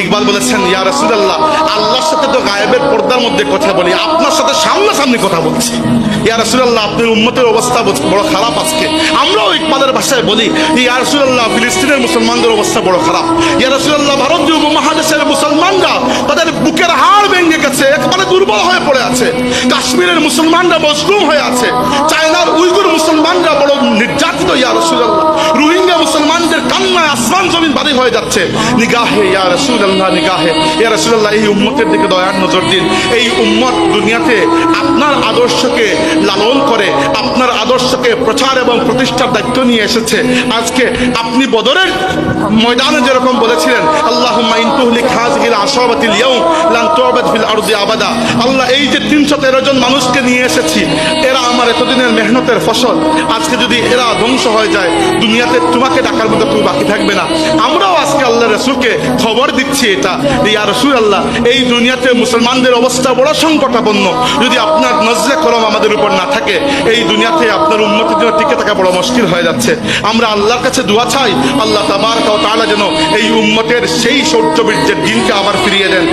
ইকবাল বলেছেন, ইয়া রাসূলুল্লাহ, আল্লাহর সাথে তো গায়েবের পর্দার মধ্যে কথা বলি, আপনার সাথে সামনাসামনি কথা বলছি। ইয়া রাসূলুল্লাহ, আপনার উম্মতের অবস্থা বড় খারাপ আজকে। আমরাও ইকবালের ভাষায় বলি, ইয়া রাসূলুল্লাহ, ফিলিস্তিনের মুসলমানদের অবস্থা বড় খারাপ। ইয়া রাসূলুল্লাহ, ভারতীয় উপমহাদেশের মুসলমানরা তাদের বুকের হাড় ভেঙে গেছে, একেবারে দুর্বল হয়ে পড়ে আছে। কাশ্মীরের মুসলমানরা মজলুম হয়ে আছে। চায়নার উইগুর মুসলমানরা বড় নির্যাতিত। ইয়া রাসূলুল্লাহ, রোহিঙ্গা মুসলমানদের কান্নায় আসমান জমিন বাড়ি হয়ে যাচ্ছে। নিগাহে ইয়া রাসূলুল্লাহ, নিগাহে ইয়া রাসূলুল্লাহ, এই উম্মতের দিকে দয়ার নজর দিন। এই উম্মত দুনিয়াতে আপনার আদর্শকে লালন করে, আপনার আদর্শকে প্রচার এবং প্রতিষ্ঠার দায়িত্ব নিয়ে এসেছে। আজকে আপনি বদরের ময়দানে যেরকম বলেছিলেন, আল্লাহুম্মা ইন তুহলিক হাযিহিল আসাবাতিল ইয়াউম লান তু'বাদ ফিল আরদি আবাদা। আল্লাহ, এই যে 313 জন মানুষকে নিয়ে এসেছি, এরা আমার এতদিনের মেহনতের ফসল। আজকে যদি এরা ধ্বংস হয়ে যায়, দুনিয়াতে তোমাকে ডাকার মতো কেউ বাকি থাকবে না। আমরাও আজকে আল্লাহ রাসূলকে খবর দিচ্ছি এটা, ইয়া রাসূলুল্লাহ, এই দুনিয়াতে মুসলমানদের অবস্থা বড় সংকটাপন্ন। যদি আপনার নজরে করম আমাদের উপর না থাকে, এই দুনিয়াতে আপনার উম্মতের জন্য টিকে থাকা বড় মুশকিল হয়ে যাচ্ছে। আমরা আল্লাহর কাছে দোয়া চাই, আল্লাহ তাবারক ওয়া তাআলা যেন এই উম্মতের সেই শৌর্য বীর্যের দিনকে আবার ফিরিয়ে দেন।